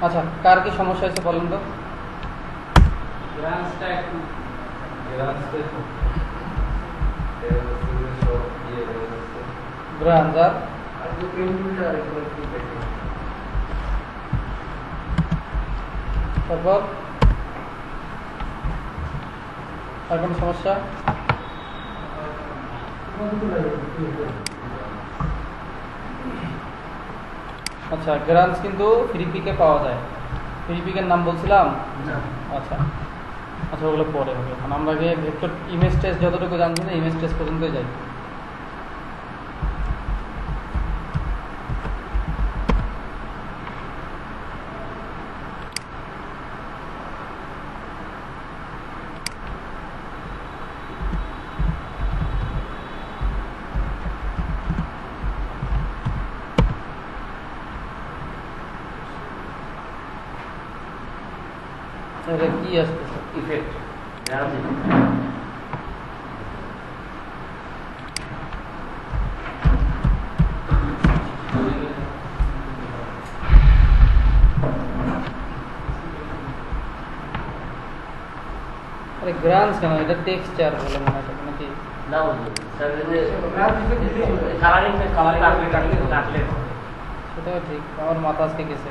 আচ্ছা, কার কি সমস্যা হয়েছে বলেন তো? ব্রাঞ্চ আর তারপর আর কোনো সমস্যা? আচ্ছা, গ্রান্স কিন্তু ফ্রি পিকে পাওয়া যায়। ফ্রি পিকের নাম বলছিলাম। আচ্ছা আচ্ছা, ওগুলো পরে হবে। এখন আমরা আগে ভেক্টর ইমেজ টেস্ট যতটুকু জানছি না, ইমেজ টেস্ট পর্যন্ত যাই। এটা কি আসতেছে? ইফেক্ট আরে গ্রান্স কেন, এটা টেক্সচার বলে মনে হয় নাকি? না কালারিং সেটাও ঠিক, আমার মাথা আজকে গেছে।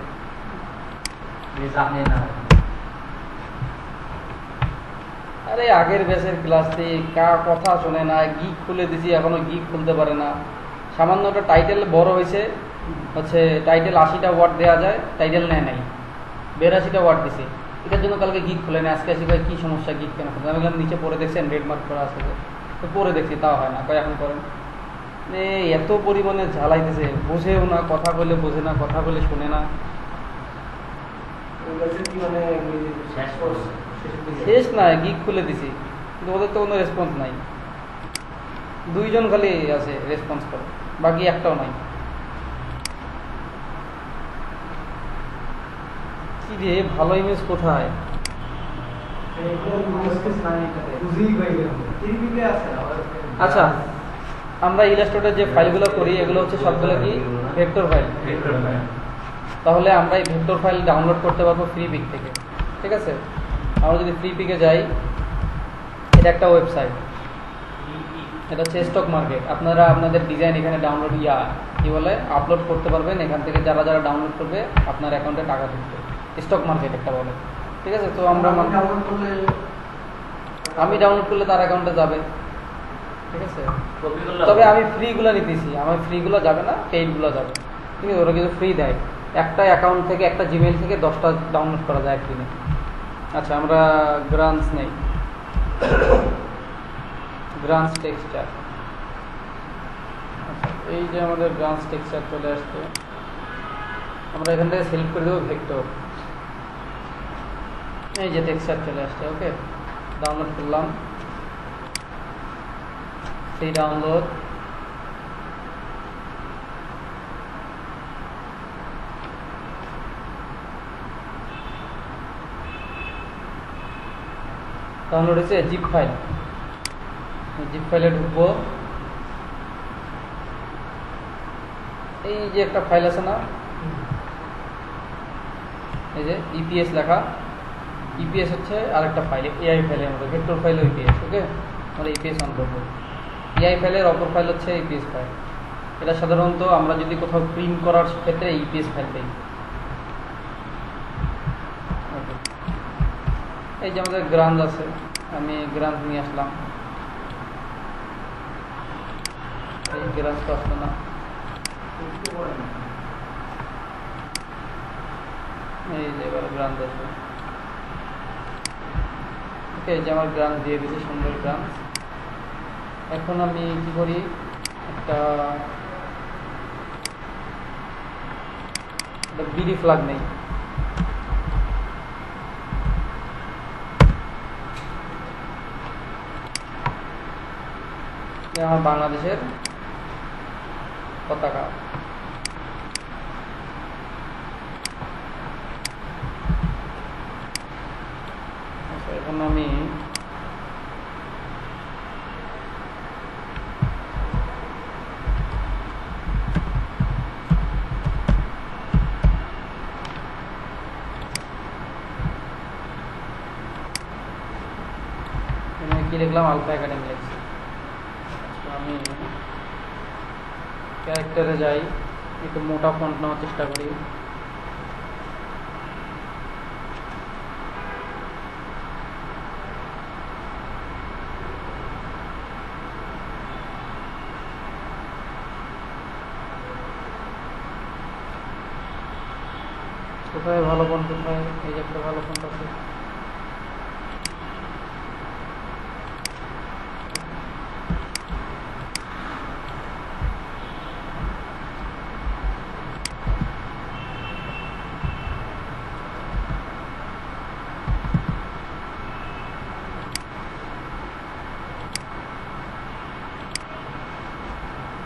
আরে আগের ব্যাচের ক্লাসে কথা শোনে না, গিক খুলে দিছি, এখনো গিক খুলতে পারে না। সামান্য একটা টাইটেল বড় হয়েছে, হচ্ছে টাইটেল 80টা ওয়ার্ড দেওয়া যায়, টাইটেল নেয় নাই, 82টা ওয়ার্ড দিছে। এটার জন্য কালকে গিক খুলে নেয়। আজকে আসি ভাই কি সমস্যা, গিক কেন খুলতে? আমি নিচে পড়ে দেখছেন রেড মার্ক করা আছে, তো পড়ে দেখছি, তাও হয় না। কয় এখন করেন। এত পরিমাণে ঝালাইতেছে, বোঝেও না, কথা বলে বোঝে না, কথা বলে শোনে না। শেষ না, গিক খুলে দিছি, কিন্তু ওদের তো কোনো রেসপন্স নাই। 2 জন খালি আছে রেসপন্স করে, বাকি একটাও নাই। কি রে, ভালো ইমেজ কোথায়? আচ্ছা, আমরা ইলাস্ট্রেটর যে ফাইলগুলো করি এগুলো হচ্ছে সবগুলো কি ভেক্টর ফাইল। তাহলে আমরা এই ভেক্টর ফাইল ডাউনলোড করতে পারবো ফ্রি পিক থেকে। ঠিক আছে, আমরা যদি ফ্রি পিকে যাই, এটা একটা ওয়েবসাইট, এটা হচ্ছে স্টক মার্কেট। আপনারা আপনাদের ডিজাইন এখানে ডাউনলোড কি বলে আপলোড করতে পারবেন। এখান থেকে যারা যারা ডাউনলোড করবে আপনার অ্যাকাউন্টে টাকা ঢুকবে। স্টক মার্কেট একটা বলে। ঠিক আছে, তো আমরা আমি ডাউনলোড করলে তার অ্যাকাউন্টে যাবে। ঠিক আছে, তবে আমি ফ্রিগুলো নিতেছি, আমার ফ্রিগুলো যাবে না, পেইডগুলো যাবে। ঠিক আছে, ওরা কিন্তু ফ্রি দেয়। একটা অ্যাকাউন্ট থেকে, একটা জিমেইল থেকে 10টা ডাউনলোড করা যায় একদিনে। আচ্ছা, আমরা গ্রান্স নেই, গ্রান্স টেক্সচার। আচ্ছা, এই যে আমাদের গ্রান্স টেক্সচার চলে আসছে, আমরা এখান থেকে সিলেক্ট করে দেবো ভেক্টর। এই যে টেক্সচার চলে আসছে, ওকে, ডাউনলোড করলাম। সেই ডাউনলোড, ডাউনলোড হয়েছে জিপ ফাইল। জিপ ফাইলে ঢুকবো। এই যে একটা ফাইল আছে না, এই যে ইপিএস লেখা, ইপিএস হচ্ছে আরেকটা ফাইল, এআই ফাইলের মধ্যে ভেক্টর ফাইল ইপিএস। ওকে, আমরা ইপিএস অন করবো। এআই ফাইলের অপর ফাইল হচ্ছে ইপিএস ফাইল। এটা সাধারণত আমরা যদি কোথাও প্রিন্ট করার ক্ষেত্রে ইপিএস ফাইল দিই। ওকে, এই যে আমাদের গ্রান্স আছে, আমি গ্রান্স নিয়ে আসলাম। এই গ্রান্স তো আসলো না, এই যে এবার গ্রান্স আসবে। ওকে, এই যে আমার গ্রান্স দিয়ে দিয়েছি, সুন্দর গ্রান্স। এখন আমি কি করি, একটা বিডি ফ্ল্যাগ নেই। আমার বাংলাদেশের পতাকা। আচ্ছা, এখন আমি লিখলাম আলফা একাডেমি লিখছি। আমি ক্যারেক্টারে যাই, একটু মোটা ফন্ট নেওয়ার চেষ্টা করি। কোথায় ভালো ফন্ট, কোথায়? এই যে একটা ভালো ফন্ট আছে।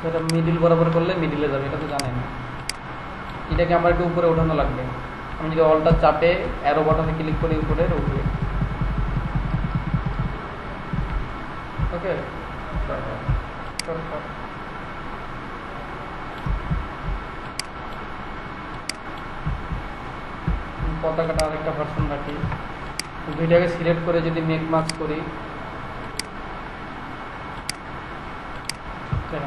এটা মিডিল বরাবর করলে মিডিলে যাবে, এটা তো জানেন। এটাকে আমার একটু উপরে ওঠানো লাগবে। আমি যদি অলটা চাপে অ্যারো বাটনে ক্লিক করি উপরে উঠবে। ওকে, পতাকাটা আরেকটা ভার্সন রাখি। দুইটাকে সিলেক্ট করে যদি মেক মার্কস করি,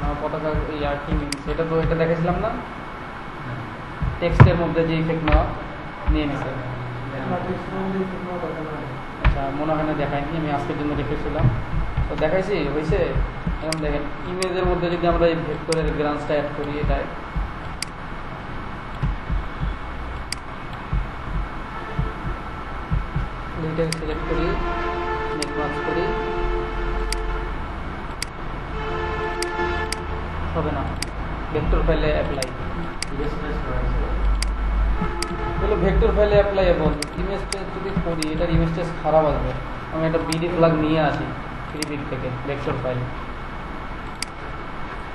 আমার পতাকা এই আর কি সেটা তো এটা দেখেছিলাম না, টেক্সটের মধ্যে যে ইফেক্ট নেওয়া নিয়ে নিছে। আচ্ছা, মনে হয় না দেখায়নি, আমি আজকের জন্য রেখেছিলাম। তো দেখাইছি, হয়েছে। এখন দেখেন ইমেজের মধ্যে যদি আমরা এই ভেক্টরের গ্রান্সটা অ্যাড করি, এটাই দুইটাকে সিলেক্ট করি, মেক মার্কস করি, হবে না। ভেক্টর ফাইলে অ্যাপ্লাই, বলে ভেক্টর ফাইলে অ্যাপ্লাই এবং ইমেজ টেস্ট যদি করি, এটার ইমেজ টেস্ট খারাপ আসবে। আমি একটা বিডি ফ্ল্যাগ নিয়ে আসি ফ্রি পিক থেকে, ভেক্টর ফাইল।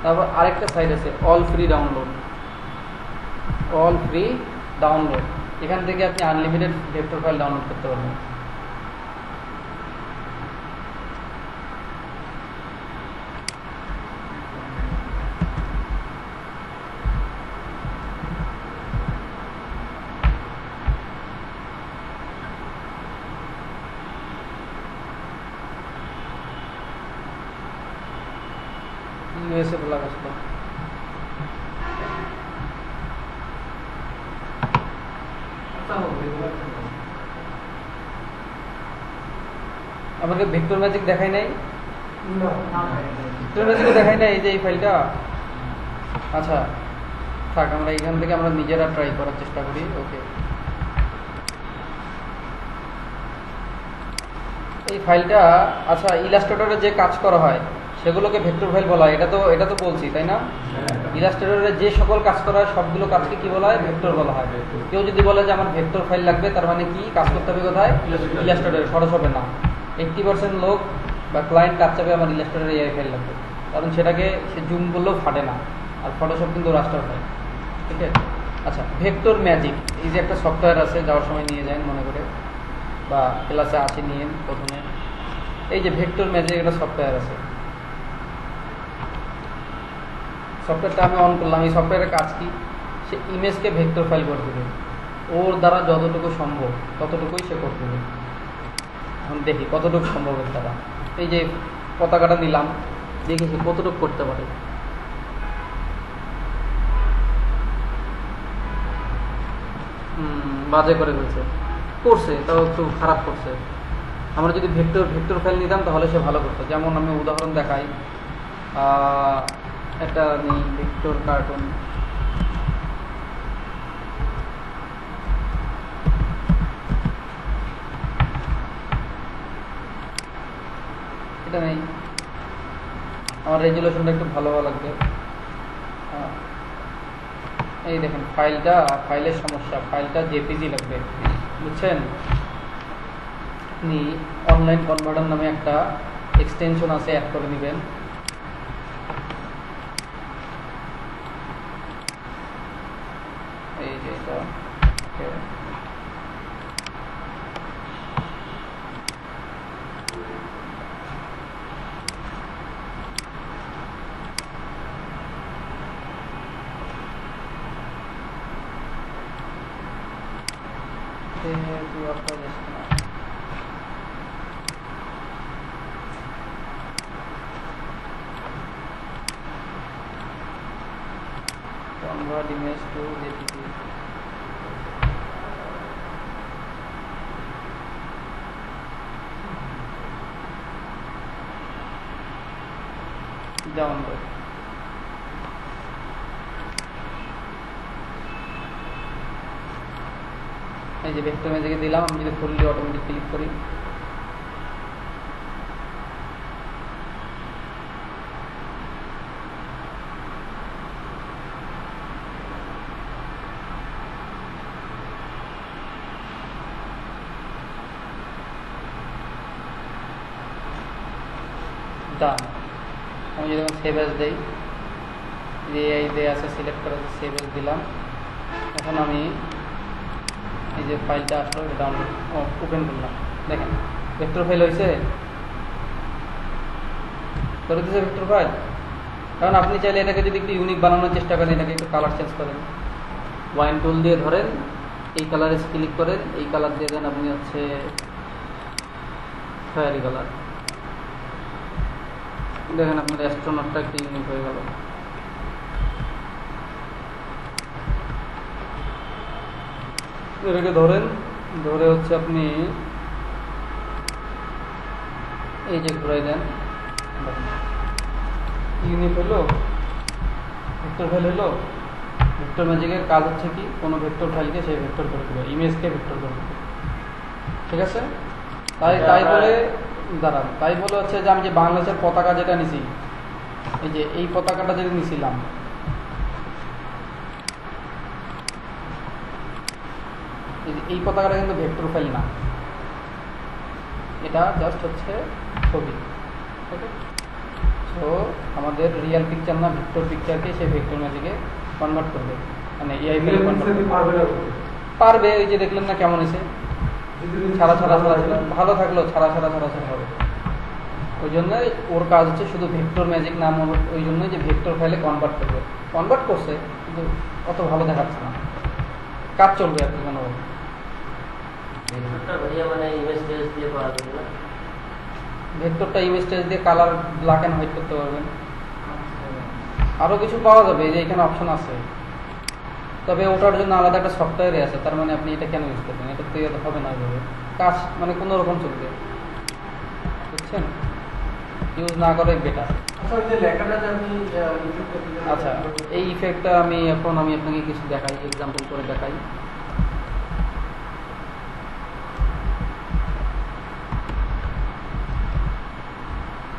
তারপর আরেকটা সাইট আছে all free download, all free download. এখান থেকে আপনি আনলিমিটেড ভেক্টর ফাইল ডাউনলোড করতে পারবেন। ইউএসএ ফ্ল্যাগ আসলো। আমাকে ভেক্টর ম্যাজিক দেখাই নাই, ভেক্টর ম্যাজিক দেখাই নাই, এই যে এই ফাইলটা। আচ্ছা থাক, আমরা এখান থেকে আমরা নিজেরা ট্রাই করার চেষ্টা করি। ওকে, এই ফাইলটা, আচ্ছা ইলাস্ট্রেটরে যে কাজ করা হয় সেগুলোকে ভেক্টর ফাইল বলা হয়। এটা তো বলছি, তাই না? ইলাস্ট্রেটরে যে সকল কাজ করা হয় সবগুলো কাজকে কি বলা হয়? ভেক্টর বলা হয়। কেউ যদি বলে যে আমার ভেক্টর ফাইল লাগবে, তার মানে কি কাজ করতে হবে কোথায়? ইলাস্ট্রেটরে, ফটোশপে না। 80% লোক বা ক্লায়েন্ট কাজ চাবে আমার ইলাস্ট্রেটরে এআই ফাইল লাগবে, কারণ সেটাকে সে জুম করলেও ফাটে না। আর ফটোশপ কিন্তু রাস্টার ফাইল, ঠিক আছে? আচ্ছা, ভেক্টর ম্যাজিক এই যে একটা সফটওয়্যার আছে, যাওয়ার সময় নিয়ে যান মনে করে, বা ক্লাসে আসে নিয়ে প্রথমে। এই যে ভেক্টর ম্যাজিক একটা সফটওয়্যার আছে, সফটওয়্যারটা আমি অন করলাম। এই সফটওয়্যারের কাজ কি? সে ইমেজকে ভেক্টর ফাইল করে দেবে, ওর দ্বারা যতটুকু সম্ভব ততটুকুই সে করতে দেবে। এখন দেখি কতটুকু সম্ভব এর দ্বারা। এই যে পতাকাটা নিলাম, দেখি সে কতটুকু করতে পারে। বাজে করে করছে, তাও একটু খারাপ করছে। আমরা যদি ভেক্টর ফাইল নিতাম তাহলে সে ভালো করতো। যেমন আমি উদাহরণ দেখাই, একটা নিই ভেক্টর কার্টুন। এটা নেই, আমার রেজুলেশনটা একটু ভালো লাগবে। এই দেখেন ফাইলের সমস্যা, ফাইলটা জেপিজি লাগবে, বুঝছেন? আপনি অনলাইন কনভার্টার নামে একটা এক্সটেনশন আছে, অ্যাড করে নেবেন। এই যে এটা convert image to jpg download এই যে ভেক্টর ইমেজে দিলাম আমি যদি ফুললি অটোমেটিক ক্লিক করি ডান আমি যদি সেভ এজ দেই এই যে আছে সিলেক্ট করে সেভ এজ দিলাম এখন আমি এই যে ফাইলটা আসলো ডাউনলোড ওপেন করলাম দেখেন ভেক্টর ফাইল হয়েছে করে দিয়েছে ভেক্টর ফাইল কারণ আপনি চাইলে এটাকে যদি একটু ইউনিক বানানোর চেষ্টা করেন এটাকে একটু কালার চেঞ্জ করেন ওয়াইন টুল দিয়ে ধরেন এই কালারে ক্লিক করেন এই কালার দিয়ে দেন আপনি হচ্ছে ফায়ারি কালার দেখেন আপনার অ্যাস্ট্রোনটটা একটু ইউনিক হয়ে গেল এটাকে ধরেন ধরে হচ্ছে আপনি এই যে ঘুরাই দেন ইউনিক হলো ভেক্টর ফাইল হলো ভেক্টর ম্যাজিকের কাজ হচ্ছে কি কোনো ভেক্টর ফাইলকে সেই ভেক্টর করে দেবে ইমেজকে ভেক্টর করে দেবে ঠিক আছে তাই বলে দাঁড়ান তাই বলে হচ্ছে যে আমি যে বাংলাদেশের পতাকা যেটা নিছি এই যে এই পতাকাটা যেটা নিছিলাম এই পতাকাটা কিন্তু ভেক্টর ফাইল না এটা জাস্ট হচ্ছে ছবি ওকে সো আমাদের রিয়েল পিকচার না ভেক্টর পিকচারকে সেই ভেক্টর ম্যাজিকে কনভার্ট করবে মানে এআই পারবে এই যে দেখলেন না কেমন এসে ছাড়া ছাড়া ছাড়া ভালো থাকলো ছাড়া ছাড়া ছাড়া ছাড়া হবে ওই জন্যই ওর কাজ হচ্ছে শুধু ভেক্টর ম্যাজিক নাম ওই জন্যই যে ভেক্টর ফাইলে কনভার্ট করবে কনভার্ট করছে কিন্তু অত ভালো দেখাচ্ছে না কাজ চলবে আর কি কেন ভেক্টরটা ইমেজ টেজ দিয়ে কালার ব্ল্যাক অ্যান্ড হোয়াইট করতে পারবেন আরো কিছু পাওয়া যাবে এই যে এখানে অপশন আছে তবে ওটার জন্য আলাদা একটা সফটওয়্যারে আছে তার মানে আপনি এটা কেন ইউজ করবেন এটা তো হবে না এভাবে কাজ মানে কোনো রকম চলবে বুঝছেন ইউজ না করে বেটার আচ্ছা এই ইফেক্টটা আমি আপনাকে কিছু দেখাই এক্সাম্পল করে দেখাই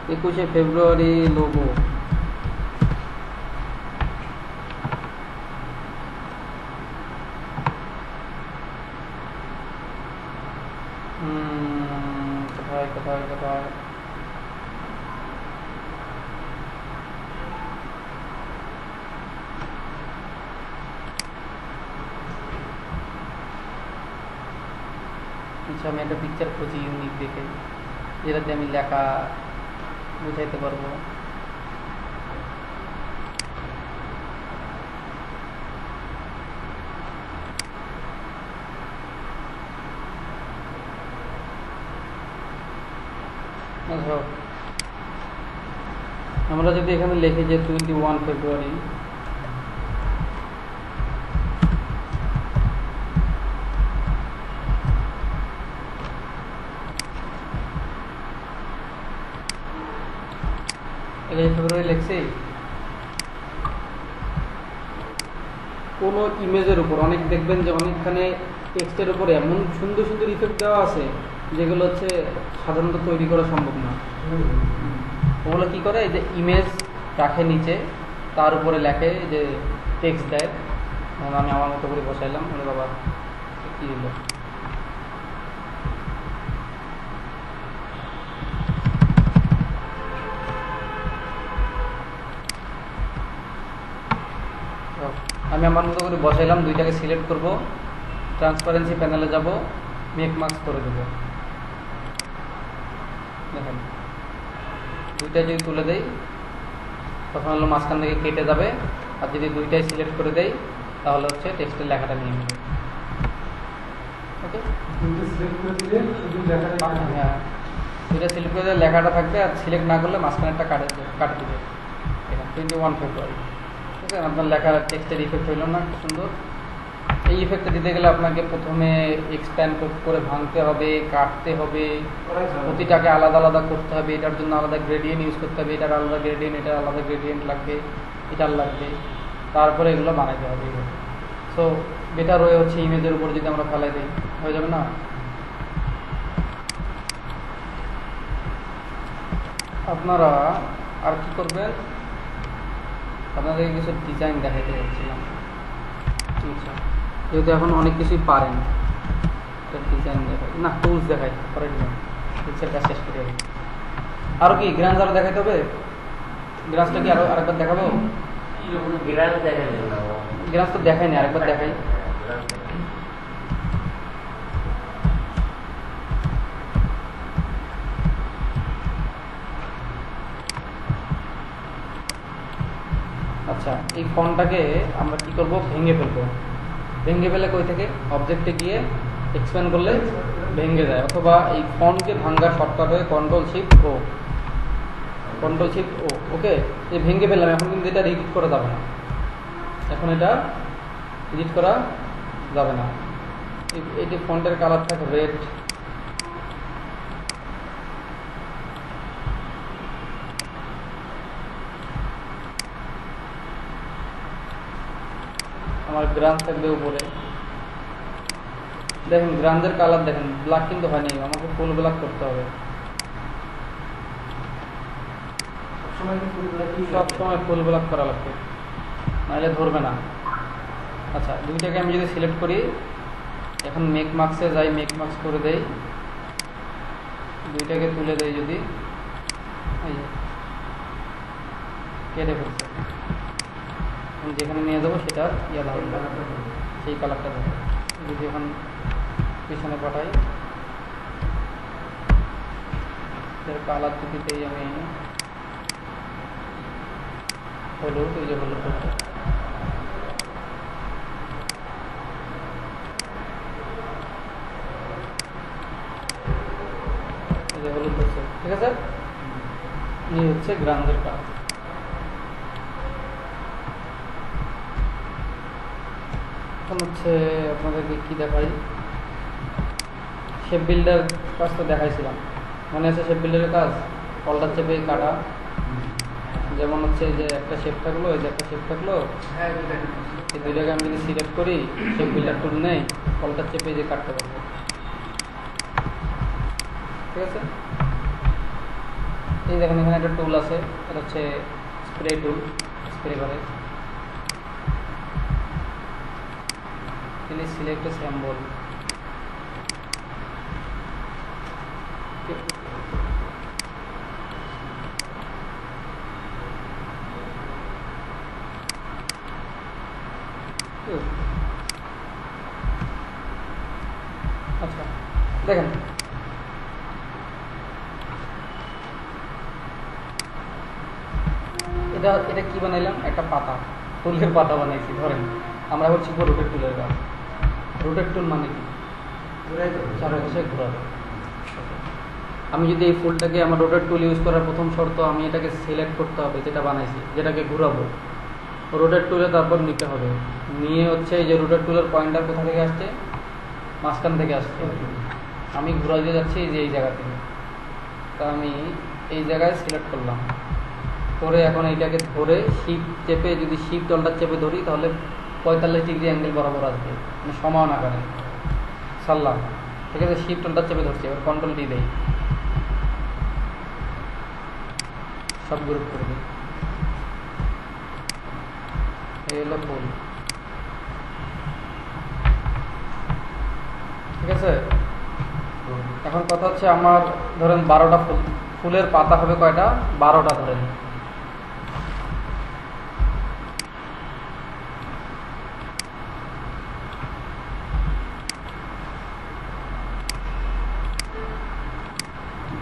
21শে ফেব্রুয়ারি লোগো কোথায় আচ্ছা আমি একটা পিকচার খুঁজি ইউনিক দেখে যেটাতে আমি লেখা বুঝাইতে পারবো আমরা যদি এখানে লিখি যে 21 ফেব্রুয়ারি ফেব্রুয়ারি লিখছি কোন ইমেজের উপর অনেক দেখবেন যে অনেকখানে টেক্সটের উপর এমন সুন্দর সুন্দর ইফেক্ট দেওয়া আছে যেগুলো হচ্ছে সাধারণত তৈরি করা সম্ভব না ওগুলো কি করে এই যে ইমেজ রাখে নিচে তার উপরে লেখে যে টেক্সট দেয় আমি আমার মতো করে বসাইলাম ওরে বাবা কি দিল আমি আমার মতো করে বসাইলাম দুইটাকে সিলেক্ট করব ট্রান্সপারেন্সি প্যানেলে যাব মেক মার্কস করে দেব দেখেন দুইটা যদি তুলে দেই তখন হলো মাঝখান থেকে কেটে যাবে আর যদি দুইটাই সিলেক্ট করে দেই তাহলে হচ্ছে টেক্সটের লেখাটা নিয়ে নেবে ওকে হ্যাঁ দুইটা সিলেক্ট করে দিলে লেখাটা থাকবে আর সিলেক্ট না করলে মাঝখানেরটা কাটে দিবে এটা 21 ফেব্রুয়ারি দেখেন আপনার লেখার টেক্সটের ইফেক্ট হইল না খুব সুন্দর। এই ইফেক্টটা দিতে গেলে আপনাকে প্রথমে এক্সপ্যান্ড করে ভাঙতে হবে, কাটতে হবে, প্রতিটাকে আলাদা আলাদা করতে হবে, এটার জন্য আলাদা গ্রেডিয়েন্ট ইউজ করতে হবে, এটার আলাদা গ্রেডিয়েন্ট, এটার আলাদা গ্রেডিয়েন্ট লাগবে, এটার লাগবে, তারপরে এগুলো বানাইতে হবে। সো বেটার ওয়ে হচ্ছে ইমেজের উপর যদি আমরা ফেলাই দিই, হয়ে যাবে না? আপনারা আর কি করবেন, আপনাদেরকে কিছু ডিজাইন দেখাইতে যাচ্ছিলাম। আচ্ছা, যেহেতু এখন অনেক কিছুই পারেন, ডিজাইন দেখাই না, টুলস দেখাই, পরে ডিজাইন টুলসের কাজ শেষ করে যাবে। আরও কি গ্রান্স আরও দেখাইতে হবে? গ্রান্সটা কি আরেকবার দেখাবো? গ্রান্স তো দেখাইনি, আরেকবার দেখাই। আচ্ছা, এই ফন্টটাকে আমরা কি করব, ভেঙে ফেলবো। ভেঙে ফেলে কই থেকে, অবজেক্টে গিয়ে এক্সপ্যান্ড করলে ভেঙে যায়, অথবা এই ফন্টকে ভাঙার শর্টকাট হয়ে কন্ট্রোল শিফট ও, কন্ট্রোল শিফট ও। ওকে, এই ভেঙে ফেললাম, এখন কিন্তু এটা এডিট করা যাবে না, এখন এটা এডিট করা যাবে না। এটি ফন্টের কালার থাকে রেড, আমার গ্রান্স থাকবে উপরে। দেখেন গ্রান্সের কালার দেখেন, ব্ল্যাক কিন্তু হয়নি, আমাকে ফুল ব্ল্যাক করতে হবে। সব সময় ফুল ব্ল্যাক করা লাগবে, নাহলে ধরবে না। আচ্ছা, দুইটাকে আমি যদি সিলেক্ট করি, এখন মেক মার্কসে যাই, মেক মার্কস করে দেই, দুইটাকে তুলে দেই, যদি কেটে ফেলছে, যেখানে নিয়ে যাবো সেটা ইয়া লাগবে, সেই কালারটা দেবো। যদি এখন পিছনে পাঠাই, কালার দিতেই আমি হলুদ, ওই যে হলুদ হলুদ হচ্ছে, ঠিক আছে। এই হচ্ছে গ্রান্সের কাজ। এখন হচ্ছে আপনাদেরকে কি দেখাই, শেপ বিল্ডার কাজ তো দেখাইছিলাম, মনে আছে? শেপ বিল্ডারের কাজ অল্টার চেপে কাটা, যেমন হচ্ছে যে একটা শেপ থাকলো, এই যে একটা শেপ থাকলো, এই দুইটাকে আমি যদি সিলেক্ট করি, শেপ বিল্ডার টুল নেই, অল্টার চেপে যে কাটতে পারবো, ঠিক আছে। এই দেখেন এখানে একটা টুল আছে, এটা হচ্ছে স্প্রে টুল, স্প্রে করে সিলেক্ট স্যাম্বল, আচ্ছা দেখেন এটা এটা কি বানাইলাম, একটা পাতা, ফুলের পাতা বানাইছি। ধরেন আমরা হচ্ছে রোটেট টুলের কাজ। রোটেট টুল মানে কি, চারপাশে ঘোরাবে। আমি যদি এই ফুলটাকে, আমার রোটেট টুল ইউজ করার প্রথম শর্ত, আমি এটাকে সিলেক্ট করতে হবে, যেটা বানাইছি, যেটাকে ঘুরাবো, রোটেট টুলে তারপর নিতে হবে। নিয়ে হচ্ছে এই যে রোটেট টুলের পয়েন্টার কোথা থেকে আসছে, মাঝখান থেকে আসছে, আমি ঘুরাইতে যাচ্ছি এই যে এই জায়গা থেকে, তা আমি এই জায়গায় সিলেক্ট করলাম, করে এখন এইটাকে ধরে শিফট চেপে, যদি শিফট অল্টার চেপে ধরি, তাহলে 45 ডিগ্রি অ্যাঙ্গেল বরাবর আসবে, মানে সমান আকারে সারলাম, ঠিক আছে। শিফট অল্টার চেপে ধরছি, এবার কন্ট্রোল ডি দেই, সব গ্রুপ করে দিই, এই হলো ফুল, ঠিক আছে। এখন কথা হচ্ছে আমার ধরেন 12টা ফুল, ফুলের পাতা হবে কয়টা, 12টা ধরেন।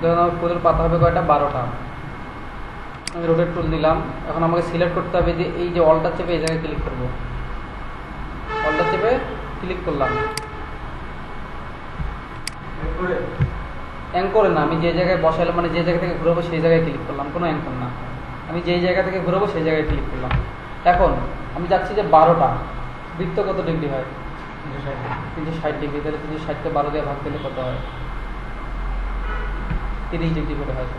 ধরেন আমার ফুলের পাতা হবে কয়টা, 12টা। আমি রোটেট টুল দিলাম, এখন আমাকে সিলেক্ট করতে হবে যে এই যে অল্টার চেপে এই জায়গায় ক্লিক করবো, অল্টার চেপে ক্লিক করলাম, অ্যাঙ্করে না, আমি যে জায়গায় বসাইলাম, মানে যে জায়গা থেকে ঘুরাবো সেই জায়গায় ক্লিক করলাম, কোনো অ্যাঙ্কর না, আমি যেই জায়গা থেকে ঘুরাবো সেই জায়গায় ক্লিক করলাম। এখন আমি যাচ্ছি যে 12টা, বৃত্ত কত ডিগ্রি হয়? 360 ডিগ্রি। তাহলে 360কে 12 দিয়ে ভাগ দিলে কত হয়? 30 ডিগ্রি করে হয়।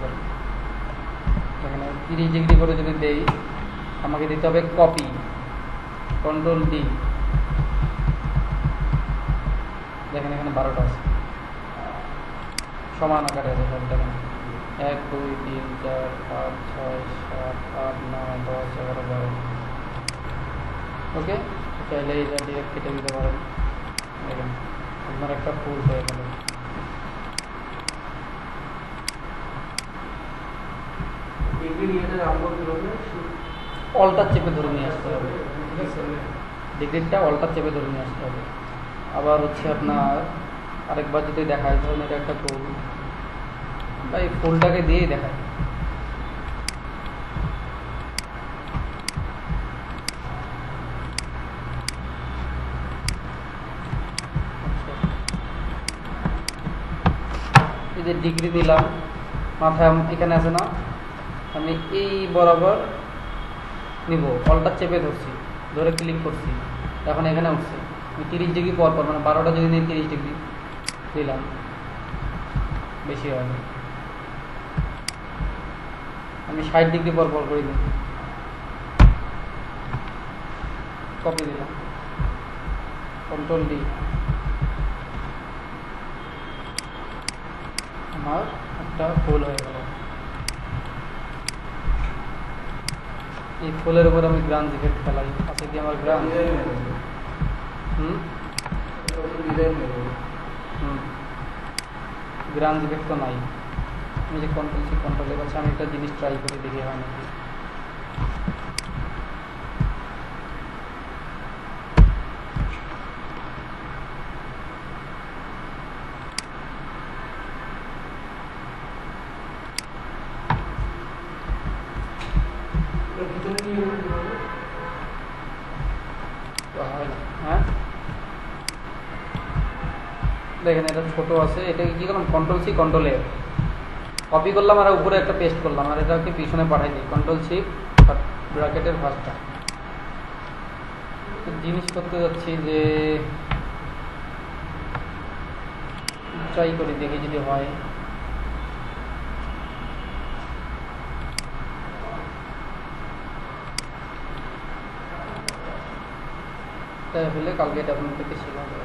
এখানে 30 ডিগ্রি করে যদি দেই, আমাকে দিতে হবে কপি, কন্ট্রোল ডি। দেখেন এখানে 12টা আছে, সমান আকারে আছে সব। দেখেন 1 2 3 4 5 6 7 8 9 10 11 12। ওকে, চাইলে এটা ডিরেক্ট কেটে দিতে পারেন। দেখেন আপনার একটা ফুল হয়ে গেল। অল্টার চেপে ধরে নিয়ে আসতে হবে, ঠিক আছে? ডিগ্রিটা অল্টার চেপে ধরে নিয়ে আসতে হবে। আবার হচ্ছে আপনার আরেকবার যদি দেখায়, ধরুন এটা একটা ফুল, বা এই ফুলটাকে দিয়েই দেখায়। এই যে ডিগ্রি দিলাম, মাথায় এখানে আছে না, আমি এই বরাবর নিব, অল্টার চেপে ধরছি, ধরে ক্লিক করছি, এখন এখানে উঠছে। আমি 30 ডিগ্রি পর পর, মানে 12টা যদি নিই 30 ডিগ্রি দিলাম, বেশি হয়। আমি 60 ডিগ্রি পর পর করে দিই, কপি দিলাম, কন্ট্রোল ডি। আমার একটা ফুল হয়ে গেল। এই ফুলের উপর আমি গ্রান ইফেক্ট ফেলাই। আছে কি আমার গ্রান? গ্রান ইফেক্ট তো নাই। আমি যে কন্ট্রোল সি কন্ট্রোলের কাছে আমি একটা জিনিস ট্রাই করে দেখি হয় নাকি। হ্যাঁ দেখেন এটা ছোট আছে, এটাকে কি করলাম, কন্ট্রোল সি কন্ট্রোল এ কপি করলাম, আর উপরে একটা পেস্ট করলাম, আর এটাকে পিছনে পাঠাই দিই, কন্ট্রোল সি ব্র্যাকেটের ফার্স্টটা। জিনিস করতে যাচ্ছি যে ট্রাই করি, দেখি যদি হয়। তাই হলে কালকে এটা আপনাদেরকে শেখাবো।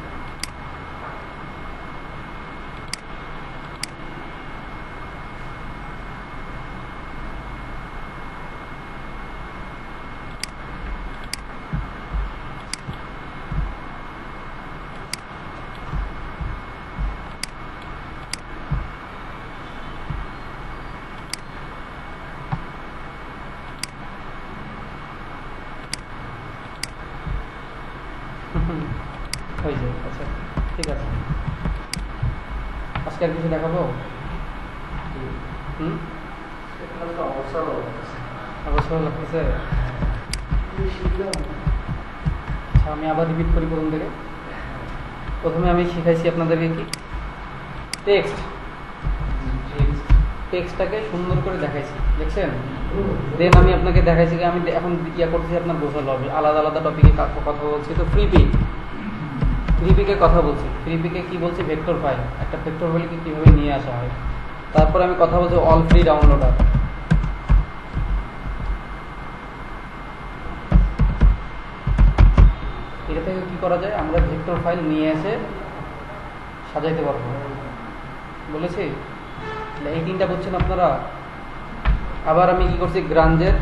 হয়ে যায়, আচ্ছা ঠিক আছে। আজকে আর কিছু দেখাবো? অবসর লাগতেছে। আচ্ছা আমি আবার রিপিট করি প্রথম থেকে। প্রথমে আমি শিখাইছি আপনাদেরকে কি টেক্সটটাকে সুন্দর করে দেখাইছি, দেখছেন? দেন আমি আপনাকে দেখাইছি যে আমি এখন ইয়া করতেছি, আপনার বোঝালো হবে। আলাদা আলাদা টপিকে কথা বলছি। তো ফ্রি পিকে কথা বলছি। ফ্রি পিকে কি বলছি, ভেক্টর ফাইল, একটা ভেক্টর ফাইলকে কিভাবে নিয়ে আসা হয়। তারপরে আমি কথা বলছি অল ফ্রি ডাউনলোডার। এটা থেকে কি করা যায়, আমরা ভেক্টর ফাইল নিয়ে এসে সাজাইতে পারবো, বলেছি। এই 3টা বুঝছেন আপনারা। আবার আমি কি করছি, গ্রাঞ্জের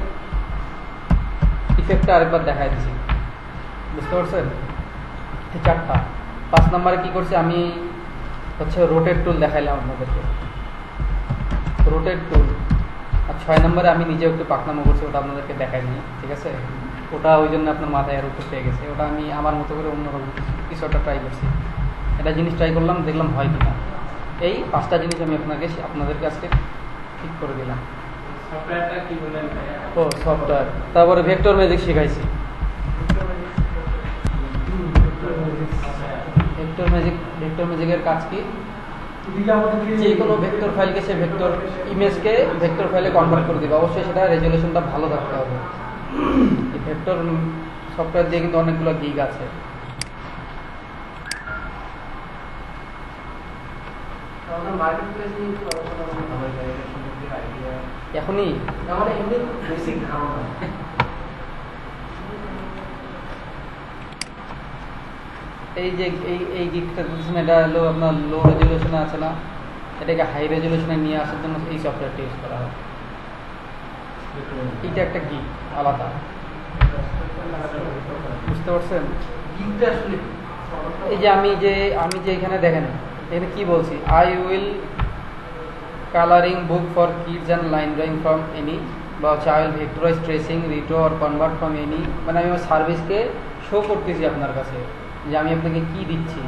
ইফেক্টটা আরেকবার দেখাই দিচ্ছি, বুঝতে পারছেন? 4টা। 5 নম্বরে কি করছি, আমি হচ্ছে রোটেট টুল দেখাইলাম আপনাদেরকে, রোটেট টুল। আর 6 নম্বরে আমি নিজে একটু পাকনামো করছি, ওটা আপনাদেরকে দেখাইনি, ঠিক আছে? ওটা ওই জন্য আপনার মাথায় আর উত্তর পেয়ে গেছে। ওটা আমি আমার মতো করে অন্যরকম কিছু একটা ট্রাই করছি। এটা জিনিস ট্রাই করলাম, দেখলাম হয় কিনা। এই 5টা জিনিস আমি আপনাদেরকে আজকে ঠিক করে দিলাম। সফটওয়্যারটা কি বলেন? ও সফটওয়্যার। তারপরে ভেক্টর ম্যাজিক শিখাইছি। ভেক্টর ম্যাজিকের কাজ কি, যে কোনো ভেক্টর ফাইলকে সে ভেক্টর ইমেজকে ভেক্টর ফাইলে কনভার্ট করে দিবে। অবশ্যই সেটা রেজুলেশনটা ভালো থাকতে হবে। ভেক্টর সফটওয়্যার দিয়ে কিন্তু অনেকগুলো গিগ আছে। এখনই এই যে এই গিগটা বলছেন, এটা হলো আপনার লো রেজলিউশনে আছে না, এটাকে হাই রেজলিউশনে নিয়ে আসার জন্য এই সফটওয়্যারটা ইউজ করা হয়। এটা একটা গিগ আলাদা, বুঝতে পারছেন? এই যে আমি যে এখানে দেখেন, এখানে কি বলছি, I will coloring book for kids and line drawing from any, বা হচ্ছে I will vectorize tracing redo or convert from any. মানে আমি আমার সার্ভিসকে শো করতেছি আপনার কাছে যে আমি আপনাকে কি দিচ্ছি।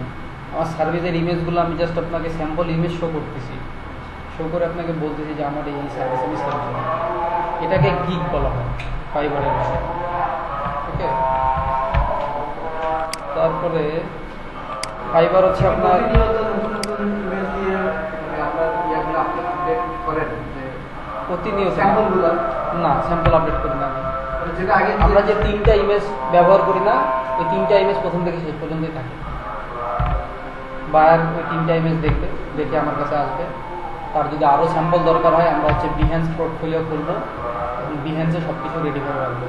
আমার সার্ভিসের ইমেজগুলো আমি জাস্ট আপনাকে স্যাম্পল ইমেজ শো করতেছি, শো করে আপনাকে বলতেছি যে আমার এই সার্ভিস আমি সেল করি। এটাকে গিগ বলা হয় ফাইবারের ভাষায়। ওকে, তারপরে ফাইবার হচ্ছে আপনার প্রতিনিয়ত না, স্যাম্পল আপডেট করি না আমি। আমরা যে 3টা ইমেজ ব্যবহার করি না, ওই 3টা ইমেজ প্রথম থেকে শেষ পর্যন্তই থাকে। বায়ার ওই 3টা ইমেজ দেখবে, দেখে আমার কাছে আসবে। তার যদি আরও স্যাম্পল দরকার হয়, আমরা হচ্ছে বিহেন্স পোর্টফোলিও খুলবো, বিহেন্সে সব কিছু রেডি করে রাখবো।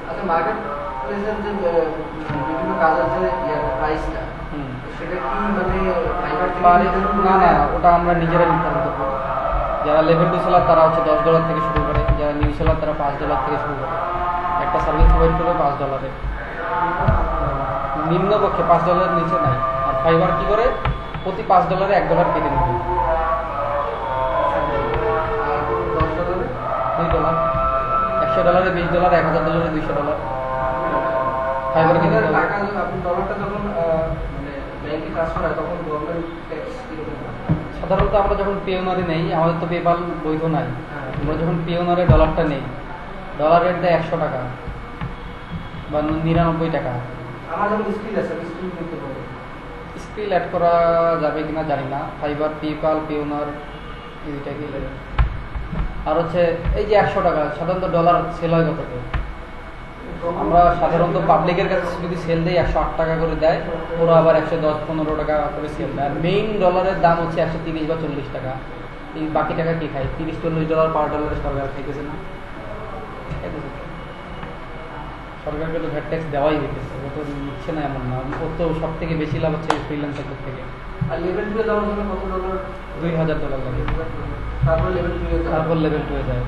আচ্ছা, মার্কেট প্লেসের যে বিভিন্ন কাজের যে প্রাইসটা, সেটা কি মানে না না, ওটা আমরা নিজেরা নির্ধারণ করবো। যারা লেভেল 2 সেলার তারা হচ্ছে $10 থেকে শুরু করে, যারা নিউ সেলার তারা $5 থেকে শুরু করে। একটা সার্ভিস প্রোভাইড করবে $5, নিম্নপক্ষে $5 নিচে নাই। আর ফাইবার কি করে, প্রতি $5 $1 কেটে নেবে। $2, $100 $20, $1000 $200 ফাইবার কিনে দেবে। টাকা আপনি ডলারটা যখন মানে ব্যাংকে ট্রান্সফার হয়, তখন গভর্নমেন্ট ট্যাক্স কিরকম? সাধারণত আমরা যখন পেওনারে নেই, আমাদের তো পেপাল বৈধ নাই, আমরা যখন পেওনারে ডলারটা নেই, ডলার রেট দেয় $100 বা $99। আমার যখন স্কিল আছে, স্কিল নিতে পারবো। স্কিল অ্যাড করা যাবে কিনা জানি না। ফাইবার, পেপাল, পেওনার এই দুইটাকে। আর হচ্ছে এই যে $100, সাধারণত ডলার সেল হয় কত? আমরা সাধারণত পাবলিকের কাছে যদি সেল দেয় $108 করে দেয়, ওরা আবার $110-15 করে সেল দেয়। আর মেইন ডলারের দাম হচ্ছে $130 বা $40। এই বাকি টাকা কি খায়? $30-40 পার ডলারে সরকার খাইতেছে না? সরকারকে তো ভ্যাট ট্যাক্স দেওয়াই হইতেছে, ও তো নিচ্ছে না এমন না। ওর তো সব থেকে বেশি লাভ হচ্ছে ফ্রিল্যান্সার থেকে। আর লেভেল 2 যাওয়ার জন্য কত ডলার? $2000 লাগে। তারপর লেভেল 2 এ তারপর লেভেল 2 এ যায়।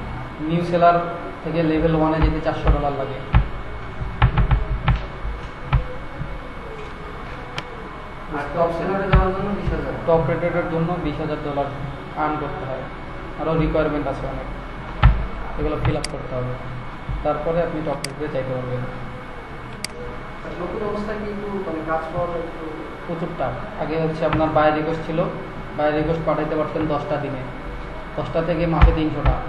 নিউ সেলার থেকে লেভেল 1 এ যেতে $400 লাগে। আর টপ সেলারে যাওয়ার জন্য 20,000। টপ রেটেডের জন্য $20,000 আর্ন করতে হয়। আরও রিকোয়ারমেন্ট আছে অনেক, এগুলো ফিল আপ করতে হবে, তারপরে আপনি টপ রেটে চাইতে পারবেন। নতুন অবস্থায় কি একটু মানে কাজ পাওয়া একটু প্রচুর টাফ। আগে হচ্ছে আপনার বাই রিকোয়েস্ট ছিল, বাই রিকোয়েস্ট পাঠাইতে পারতেন 10টা দিনে, 10টা থেকে মাসে 300 টাকা।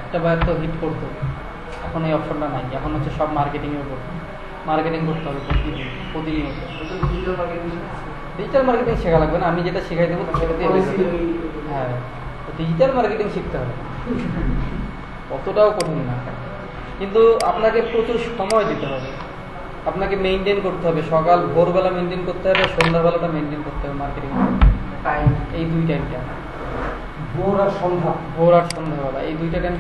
একটা বায়ার তো হিট করতো। এখন এই অপশনটা নাই, এখন হচ্ছে সব মার্কেটিংয়ের উপর। মার্কেটিং করতে হবে প্রতিনিয়ত। ডিজিটাল মার্কেটিং শেখা লাগবে না, আমি যেটা শেখাই দেবো সেটাতেই হয়ে যাবে। হ্যাঁ, ডিজিটাল মার্কেটিং শিখতে হবে, অতটাও কঠিন না, কিন্তু আপনাকে প্রচুর সময় দিতে হবে, আপনাকে মেনটেন করতে হবে। সকাল ভোরবেলা মেনটেন করতে হবে, সন্ধ্যাবেলাটা মেনটেন করতে হবে মার্কেটিং টাইম। এই 2 টাইমটা, ভোর আর সন্ধ্যা, ভোর আর সন্ধ্যাবেলা, এই 2টা টাইম